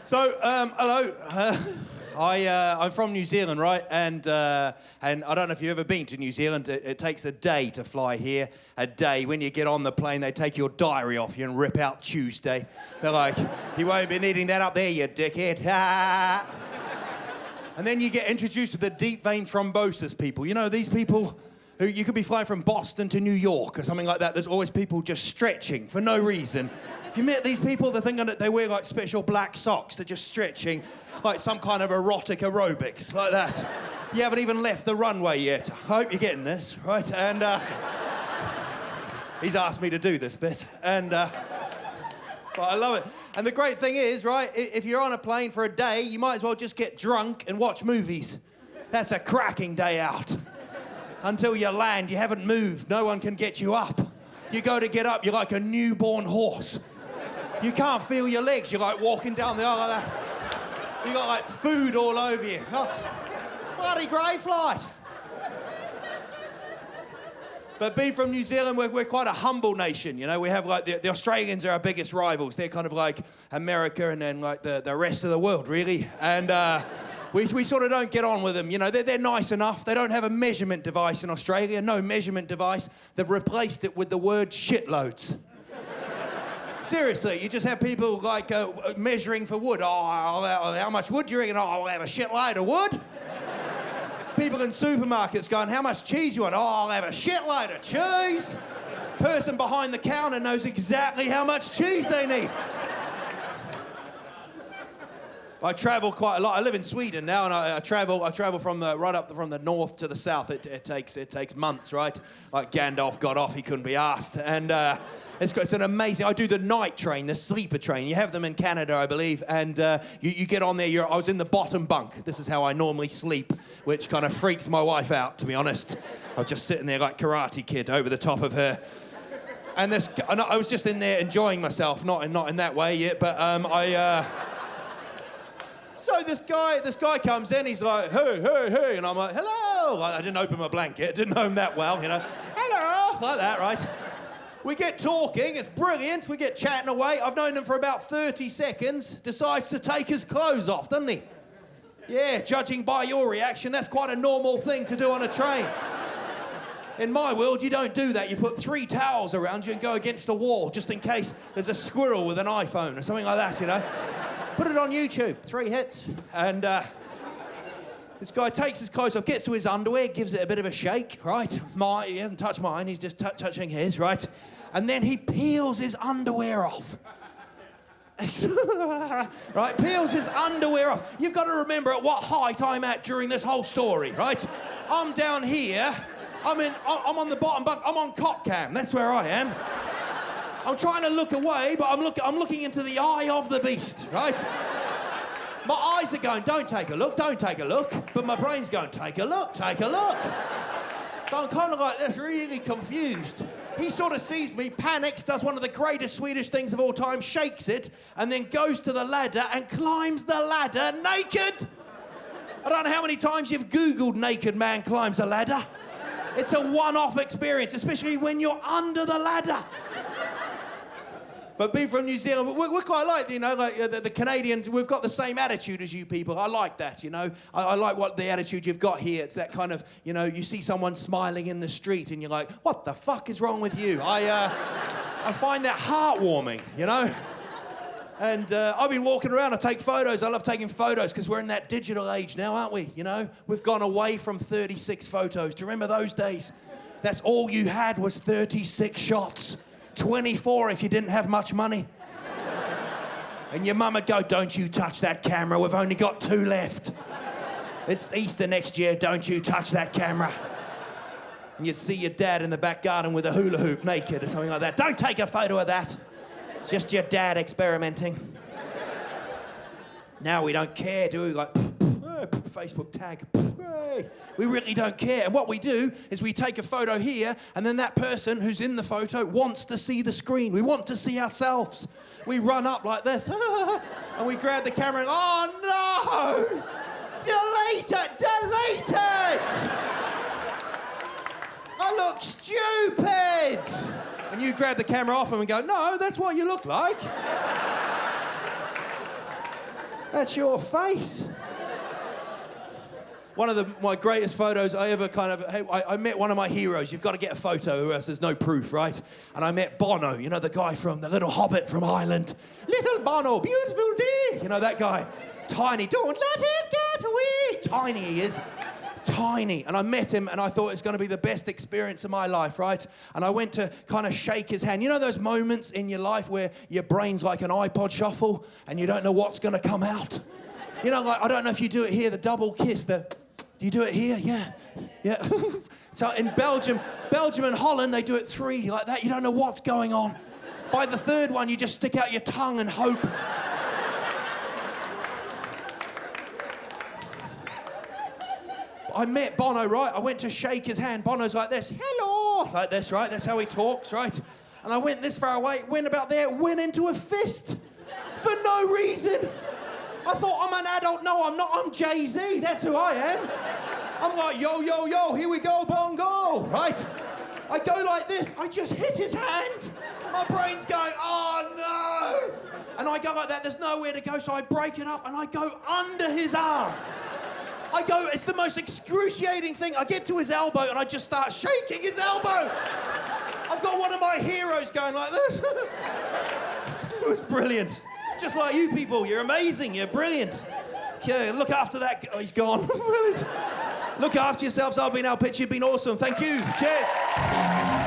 So, hello. I'm from New Zealand, right? And I don't know if you've ever been to New Zealand. It takes a day to fly here. A day. When you get on the plane, they take your diary off you and rip out Tuesday. They're like, you won't be needing that up there, you dickhead. And then you get introduced to the deep vein thrombosis people. You know, these people who you could be flying from Boston to New York or something like that. There's always people just stretching for no reason. Have you met these people? They're thinking that they wear like special black socks. They're just stretching like some kind of erotic aerobics, like that. You haven't even left the runway yet. I hope you're getting this, right? And he's asked me to do this bit, and but I love it. And the great thing is, right, if you're on a plane for a day, you might as well just get drunk and watch movies. That's a cracking day out. Until you land, you haven't moved. No one can get you up. You go to get up, you're like a newborn horse. You can't feel your legs. You're like walking down the aisle like that. You got like food all over you. Oh, bloody great flight. But being from New Zealand, we're quite a humble nation, you know. We have like the Australians are our biggest rivals. They're kind of like America and then like the rest of the world, really. And we sort of don't get on with them, you know. They're nice enough. They don't have a measurement device in Australia. No measurement device. They've replaced it with the word shitloads. Seriously, you just have people like measuring for wood. Oh, how much wood do you reckon? Oh, I'll have a shitload of wood. People in supermarkets going, how much cheese you want? Oh, I'll have a shitload of cheese. Person behind the counter knows exactly how much cheese they need. I travel quite a lot. I live in Sweden now, and I travel from the north to the south. It takes months, right? Like Gandalf got off, he couldn't be asked, and it's an amazing. I do the night train, the sleeper train. You have them in Canada, I believe, and you get on there. I was in the bottom bunk. This is how I normally sleep, which kind of freaks my wife out, to be honest. I was just sitting there like Karate Kid over the top of her. And I was just in there enjoying myself, not in that way yet, but So this guy comes in, he's like, hey, and I'm like, hello. I didn't open my blanket, didn't know him that well, you know. Hello, like that, right? We get talking, it's brilliant, we get chatting away. I've known him for about 30 seconds, decides to take his clothes off, doesn't he? Yeah, judging by your reaction, that's quite a normal thing to do on a train. In my world, you don't do that. You put 3 towels around you and go against the wall, just in case there's a squirrel with an iPhone or something like that, you know. Put it on YouTube, 3 hits. And this guy takes his clothes off, gets to his underwear, gives it a bit of a shake, right? He hasn't touched mine, he's just touching his, right? And then he peels his underwear off. Right, peels his underwear off. You've got to remember at what height I'm at during this whole story, right? I'm down here, I'm on the bottom bunk, I'm on cop cam, that's where I am. I'm trying to look away, but I'm looking into the eye of the beast, right? My eyes are going, don't take a look, but my brain's going, take a look. So I'm kind of like this, really confused. He sort of sees me, panics, does one of the greatest Swedish things of all time, shakes it, and then goes to the ladder and climbs the ladder naked. I don't know how many times you've Googled naked man climbs a ladder. It's a one-off experience, especially when you're under the ladder. But being from New Zealand, we're quite like, you know, like the Canadians, we've got the same attitude as you people. I like that, you know. I like what the attitude you've got here. It's that kind of, you know, you see someone smiling in the street and you're like, what the fuck is wrong with you? I find that heartwarming, you know. And I've been walking around, I take photos. I love taking photos because we're in that digital age now, aren't we? You know, we've gone away from 36 photos. Do you remember those days? That's all you had was 36 shots. 24 if you didn't have much money. And your mum would go, don't you touch that camera, we've only got 2 left. It's Easter next year, don't you touch that camera. And you'd see your dad in the back garden with a hula hoop naked or something like that. Don't take a photo of that. It's just your dad experimenting. Now we don't care, do we? Like, Facebook tag. We really don't care. And what we do is we take a photo here, and then that person who's in the photo wants to see the screen. We want to see ourselves. We run up like this, and we grab the camera and, oh no! Delete it! I look stupid! And you grab the camera off and we go, no, that's what you look like. That's your face. One of my greatest photos I ever I met one of my heroes. You've got to get a photo or else there's no proof, right? And I met Bono, you know, the guy from the little hobbit from Ireland. Little Bono, beautiful day. You know, that guy. Tiny, don't let it get away. Tiny he is. Tiny. And I met him and I thought it was going to be the best experience of my life, right? And I went to kind of shake his hand. You know those moments in your life where your brain's like an iPod shuffle and you don't know what's going to come out? You know, like, I don't know if you do it here, the double kiss, do you do it here? Yeah. So in Belgium and Holland, they do it 3 like that. You don't know what's going on. By the 3rd one, you just stick out your tongue and hope. I met Bono, right? I went to shake his hand. Bono's like this, hello, like this, right? That's how he talks, right? And I went this far away, went about there, went into a fist for no reason. I thought, I'm an adult. No, I'm not. I'm Jay-Z. That's who I am. I'm like, yo, yo, yo, here we go, bongo, right? I go like this. I just hit his hand. My brain's going, oh, no. And I go like that. There's nowhere to go, so I break it up, and I go under his arm. It's the most excruciating thing. I get to his elbow, and I just start shaking his elbow. I've got one of my heroes going like this. It was brilliant. Just like you people, you're amazing, you're brilliant. Okay, look after that. Oh, he's gone. Brilliant. Look after yourselves. I've been Al Pitch. You've been awesome. Thank you. Cheers.